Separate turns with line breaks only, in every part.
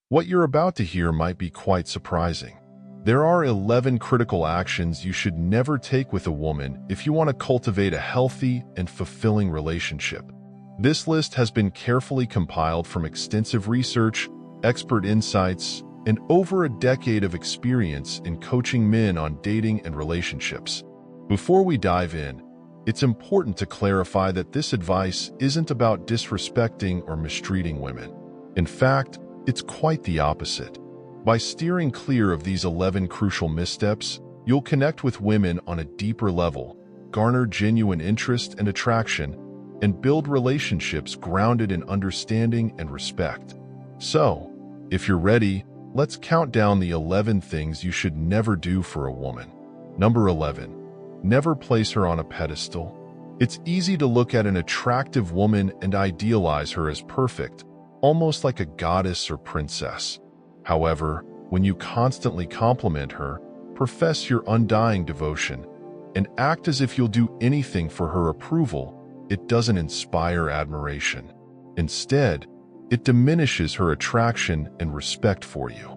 What you're about to hear might be quite surprising. There are 11 critical actions you should never take with a woman if you want to cultivate a healthy and fulfilling relationship. This list has been carefully compiled from extensive research, expert insights, and over a decade of experience in coaching men on dating and relationships. Before we dive in, it's important to clarify that this advice isn't about disrespecting or mistreating women. In fact, it's quite the opposite. By steering clear of these 11 crucial missteps, you'll connect with women on a deeper level, garner genuine interest and attraction, and build relationships grounded in understanding and respect. So, if you're ready, let's count down the 11 things you should never do for a woman. Number 11. Never place her on a pedestal. It's easy to look at an attractive woman and idealize her as perfect, almost like a goddess or princess. However, when you constantly compliment her, profess your undying devotion, and act as if you'll do anything for her approval, it doesn't inspire admiration. Instead, it diminishes her attraction and respect for you.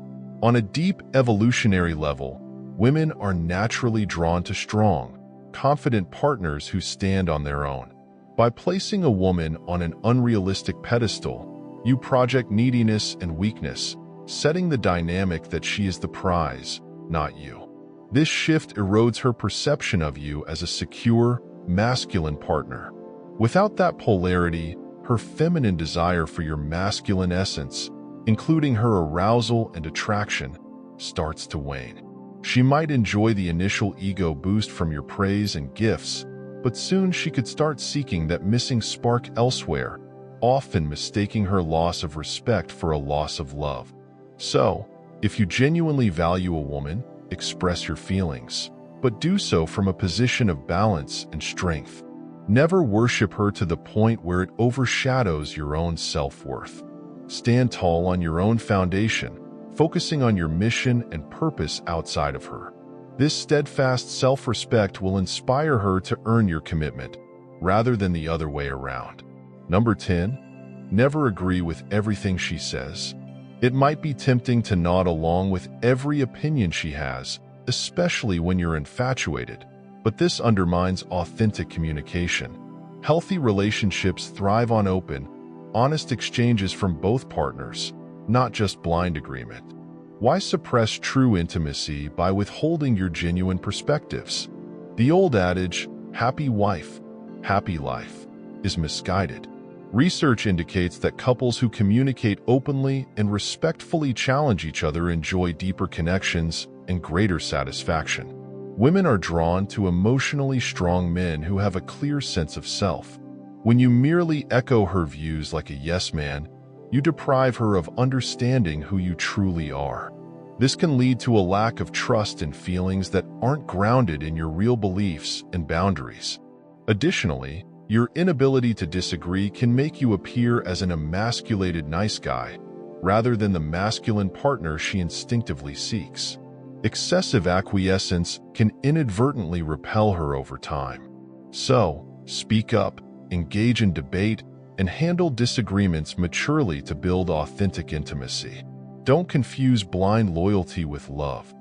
On a deep evolutionary level, women are naturally drawn to strong, confident partners who stand on their own. By placing a woman on an unrealistic pedestal, you project neediness and weakness, setting the dynamic that she is the prize, not you. This shift erodes her perception of you as a secure, masculine partner. Without that polarity, her feminine desire for your masculine essence, including her arousal and attraction, starts to wane. She might enjoy the initial ego boost from your praise and gifts, but soon she could start seeking that missing spark elsewhere, often mistaking her loss of respect for a loss of love. So, if you genuinely value a woman, express your feelings, but do so from a position of balance and strength. Never worship her to the point where it overshadows your own self-worth. Stand tall on your own foundation, focusing on your mission and purpose outside of her. This steadfast self-respect will inspire her to earn your commitment, rather than the other way around. Number 10. Never agree with everything she says. It might be tempting to nod along with every opinion she has, especially when you're infatuated, but this undermines authentic communication. Healthy relationships thrive on open, honest exchanges from both partners, not just blind agreement. Why suppress true intimacy by withholding your genuine perspectives? The old adage, happy wife, happy life, is misguided. Research indicates that couples who communicate openly and respectfully challenge each other enjoy deeper connections and greater satisfaction. Women are drawn to emotionally strong men who have a clear sense of self. When you merely echo her views like a yes man, you deprive her of understanding who you truly are. This can lead to a lack of trust and feelings that aren't grounded in your real beliefs and boundaries. Additionally, your inability to disagree can make you appear as an emasculated nice guy, rather than the masculine partner she instinctively seeks. Excessive acquiescence can inadvertently repel her over time. So, speak up, engage in debate, and handle disagreements maturely to build authentic intimacy. Don't confuse blind loyalty with love.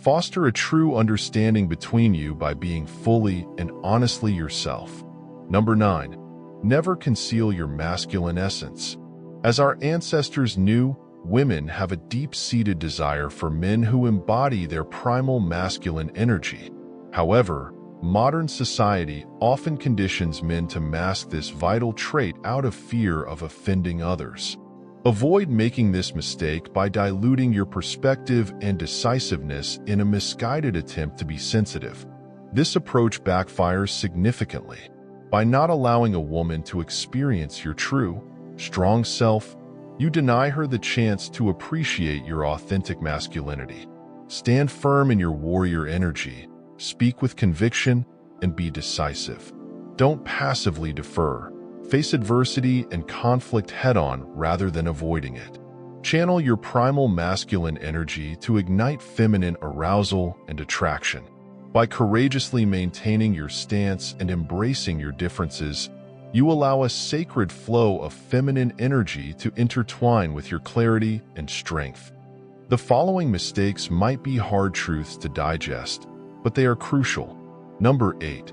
Foster a true understanding between you by being fully and honestly yourself. Number 9. Never conceal your masculine essence. As our ancestors knew, women have a deep-seated desire for men who embody their primal masculine energy. However, modern society often conditions men to mask this vital trait out of fear of offending others. Avoid making this mistake by diluting your perspective and decisiveness in a misguided attempt to be sensitive. This approach backfires significantly. By not allowing a woman to experience your true, strong self, you deny her the chance to appreciate your authentic masculinity. Stand firm in your warrior energy, speak with conviction, and be decisive. Don't passively defer. Face adversity and conflict head-on rather than avoiding it. Channel your primal masculine energy to ignite feminine arousal and attraction. By courageously maintaining your stance and embracing your differences, You allow a sacred flow of feminine energy to intertwine with your clarity and strength. The following mistakes might be hard truths to digest, but they are crucial. Number 8.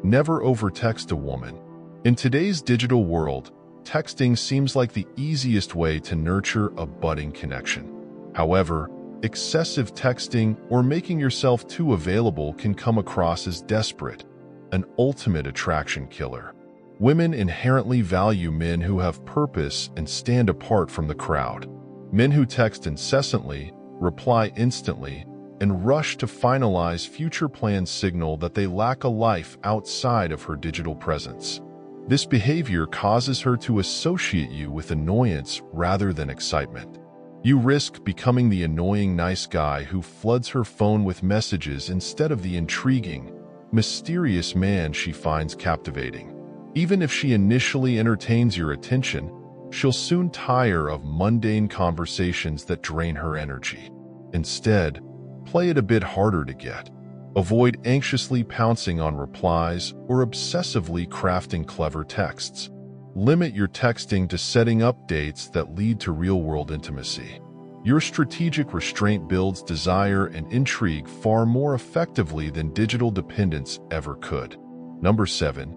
Never overtext a woman. In today's digital world, texting seems like the easiest way to nurture a budding connection. However, excessive texting or making yourself too available can come across as desperate, an ultimate attraction killer. Women inherently value men who have purpose and stand apart from the crowd. Men who text incessantly, reply instantly, and rush to finalize future plans signal that they lack a life outside of her digital presence. This behavior causes her to associate you with annoyance rather than excitement. You risk becoming the annoying nice guy who floods her phone with messages instead of the intriguing, mysterious man she finds captivating. Even if she initially entertains your attention, she'll soon tire of mundane conversations that drain her energy. Instead, play it a bit harder to get. Avoid anxiously pouncing on replies or obsessively crafting clever texts. Limit your texting to setting up dates that lead to real-world intimacy. Your strategic restraint builds desire and intrigue far more effectively than digital dependence ever could. Number 7.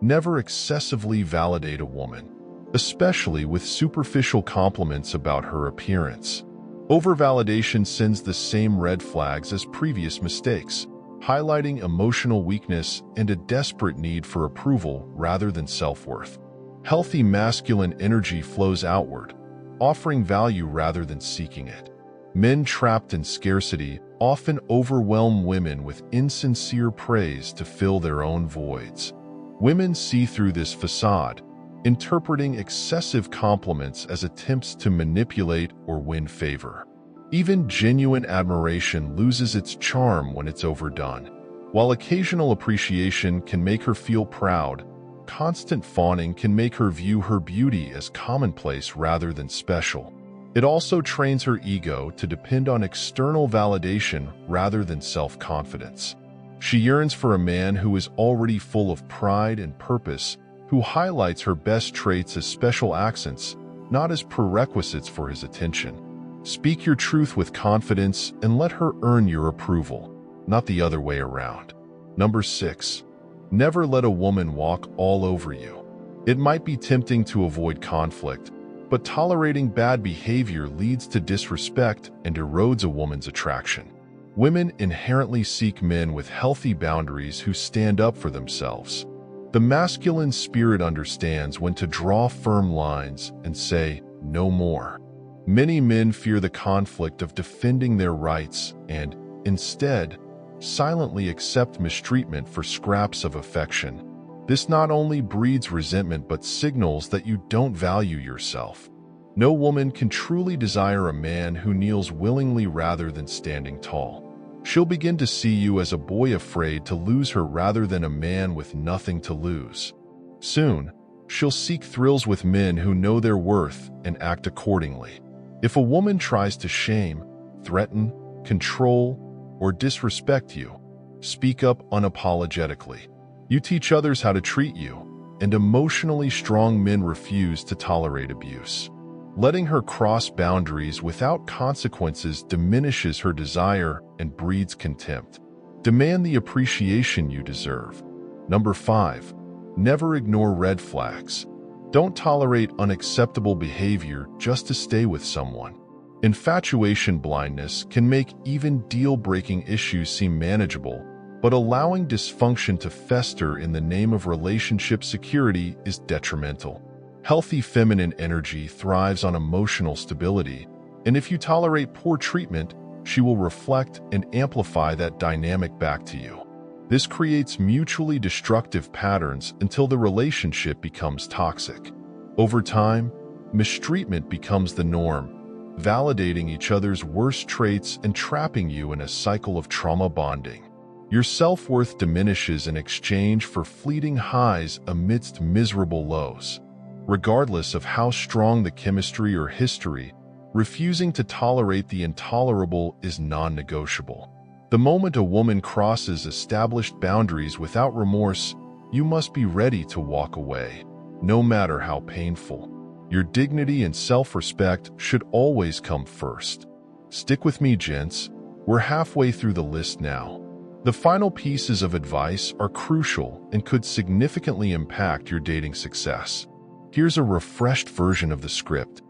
Never excessively validate a woman, especially with superficial compliments about her appearance. Overvalidation sends the same red flags as previous mistakes, highlighting emotional weakness and a desperate need for approval rather than self-worth. Healthy masculine energy flows outward, offering value rather than seeking it. Men trapped in scarcity often overwhelm women with insincere praise to fill their own voids. Women see through this facade, interpreting excessive compliments as attempts to manipulate or win favor. Even genuine admiration loses its charm when it's overdone. While occasional appreciation can make her feel proud, constant fawning can make her view her beauty as commonplace rather than special. It also trains her ego to depend on external validation rather than self-confidence. She yearns for a man who is already full of pride and purpose, who highlights her best traits as special accents, not as prerequisites for his attention. Speak your truth with confidence and let her earn your approval, not the other way around. Number 6. Never let a woman walk all over you. It might be tempting to avoid conflict, but tolerating bad behavior leads to disrespect and erodes a woman's attraction. Women inherently seek men with healthy boundaries who stand up for themselves. The masculine spirit understands when to draw firm lines and say, "No more." Many men fear the conflict of defending their rights and, instead, silently accept mistreatment for scraps of affection. This not only breeds resentment but signals that you don't value yourself. No woman can truly desire a man who kneels willingly rather than standing tall. She'll begin to see you as a boy afraid to lose her rather than a man with nothing to lose. Soon, she'll seek thrills with men who know their worth and act accordingly. If a woman tries to shame, threaten, control, or disrespect you, speak up unapologetically. You teach others how to treat you, and emotionally strong men refuse to tolerate abuse. Letting her cross boundaries without consequences diminishes her desire and breeds contempt. Demand the appreciation you deserve. Number 5. Never ignore red flags. Don't tolerate unacceptable behavior just to stay with someone. Infatuation blindness can make even deal-breaking issues seem manageable, but allowing dysfunction to fester in the name of relationship security is detrimental. Healthy feminine energy thrives on emotional stability, and if you tolerate poor treatment, she will reflect and amplify that dynamic back to you. This creates mutually destructive patterns until the relationship becomes toxic. Over time, mistreatment becomes the norm, validating each other's worst traits and trapping you in a cycle of trauma bonding. Your self-worth diminishes in exchange for fleeting highs amidst miserable lows. Regardless of how strong the chemistry or history, refusing to tolerate the intolerable is non-negotiable. The moment a woman crosses established boundaries without remorse, you must be ready to walk away. no matter how painful. Your dignity and self-respect should always come first. Stick with me, gents. We're halfway through the list now. The final pieces of advice are crucial and could significantly impact your dating success. Here's a refreshed version of the script.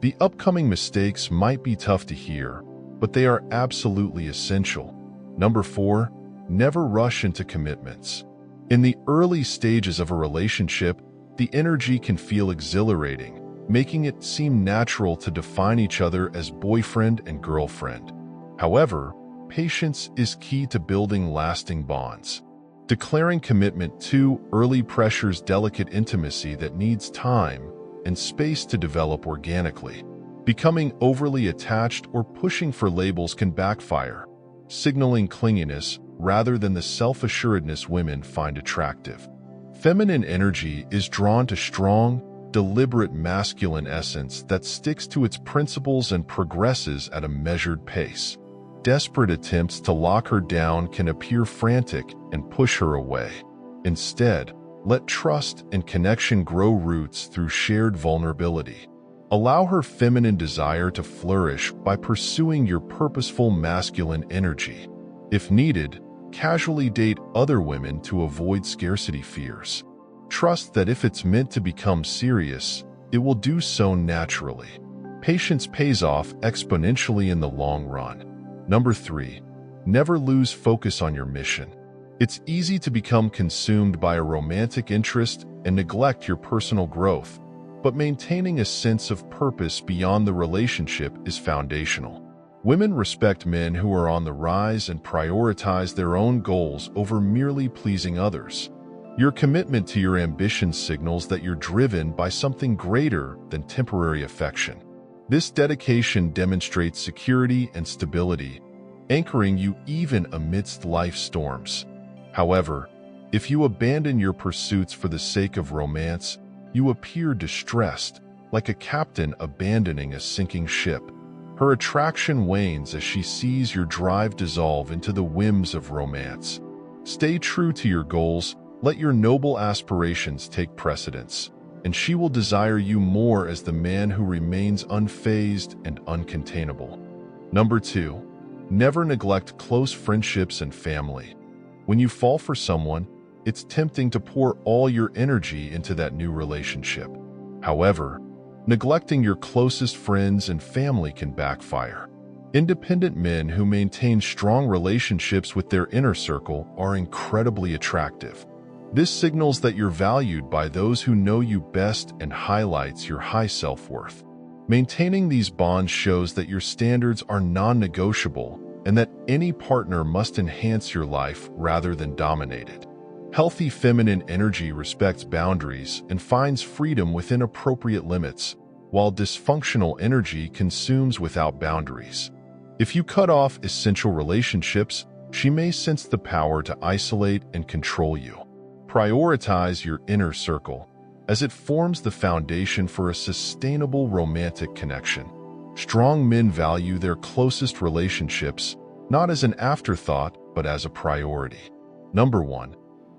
The upcoming mistakes might be tough to hear, but they are absolutely essential. Number 4, never rush into commitments. In the early stages of a relationship, the energy can feel exhilarating, making it seem natural to define each other as boyfriend and girlfriend. However, patience is key to building lasting bonds. Declaring commitment too early pressures delicate intimacy that needs time and space to develop organically. Becoming overly attached or pushing for labels can backfire, signaling clinginess rather than the self-assuredness women find attractive. Feminine energy is drawn to strong, deliberate masculine essence that sticks to its principles and progresses at a measured pace. Desperate attempts to lock her down can appear frantic and push her away. Instead, let trust and connection grow roots through shared vulnerability. Allow her feminine desire to flourish by pursuing your purposeful masculine energy. If needed, casually date other women to avoid scarcity fears. Trust that if it's meant to become serious, it will do so naturally. Patience pays off exponentially in the long run. Number 3, never lose focus on your mission. It's easy to become consumed by a romantic interest and neglect your personal growth, but maintaining a sense of purpose beyond the relationship is foundational. Women respect men who are on the rise and prioritize their own goals over merely pleasing others. Your commitment to your ambition signals that you're driven by something greater than temporary affection. This dedication demonstrates security and stability, anchoring you even amidst life's storms. However, if you abandon your pursuits for the sake of romance, you appear distressed, like a captain abandoning a sinking ship. Her attraction wanes as she sees your drive dissolve into the whims of romance. Stay true to your goals, let your noble aspirations take precedence, and she will desire you more as the man who remains unfazed and uncontainable. Number 2, never neglect close friendships and family. When you fall for someone, it's tempting to pour all your energy into that new relationship. However, neglecting your closest friends and family can backfire. Independent men who maintain strong relationships with their inner circle are incredibly attractive. This signals that you're valued by those who know you best and highlights your high self-worth. Maintaining these bonds shows that your standards are non-negotiable and that any partner must enhance your life rather than dominate it. Healthy feminine energy respects boundaries and finds freedom within appropriate limits, while dysfunctional energy consumes without boundaries. If you cut off essential relationships, she may sense the power to isolate and control you. Prioritize your inner circle, as it forms the foundation for a sustainable romantic connection. Strong men value their closest relationships, not as an afterthought, but as a priority. Number 1,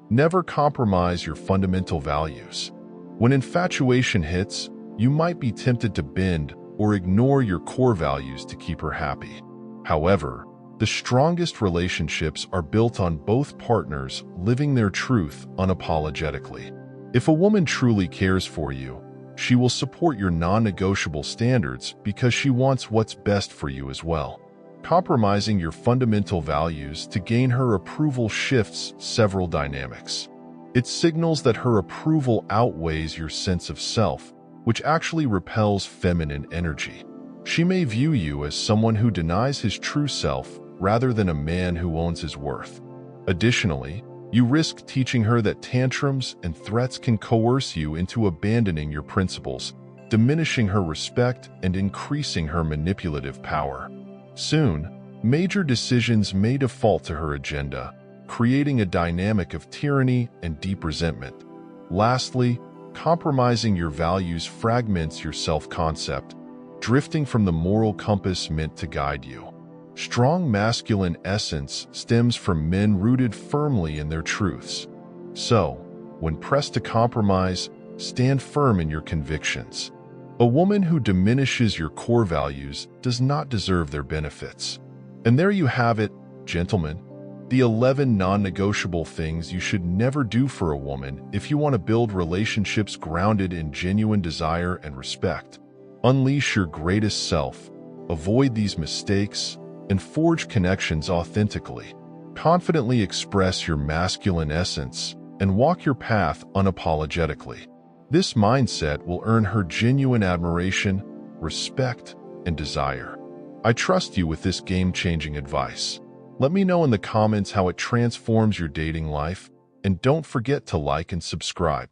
never compromise your fundamental values. When infatuation hits, you might be tempted to bend or ignore your core values to keep her happy. However, the strongest relationships are built on both partners living their truth unapologetically. If a woman truly cares for you, she will support your non-negotiable standards because she wants what's best for you as well. Compromising your fundamental values to gain her approval shifts several dynamics. It signals that her approval outweighs your sense of self, which actually repels feminine energy. She may view you as someone who denies his true self rather than a man who owns his worth. Additionally, you risk teaching her that tantrums and threats can coerce you into abandoning your principles, diminishing her respect and increasing her manipulative power. Soon, major decisions may default to her agenda, creating a dynamic of tyranny and deep resentment. Lastly, compromising your values fragments your self-concept, drifting from the moral compass meant to guide you. Strong masculine essence stems from men rooted firmly in their truths. So, when pressed to compromise, Stand firm in your convictions. A woman who diminishes your core values does not deserve their benefits. And there you have it, gentlemen. The 11 non-negotiable things you should never do for a woman if you want to build relationships grounded in genuine desire and respect. Unleash your greatest self, avoid these mistakes, and forge connections authentically. Confidently express your masculine essence and walk your path unapologetically. This mindset will earn her genuine admiration, respect, and desire. I trust you with this game-changing advice. Let me know in the comments how it transforms your dating life, and don't forget to like and subscribe.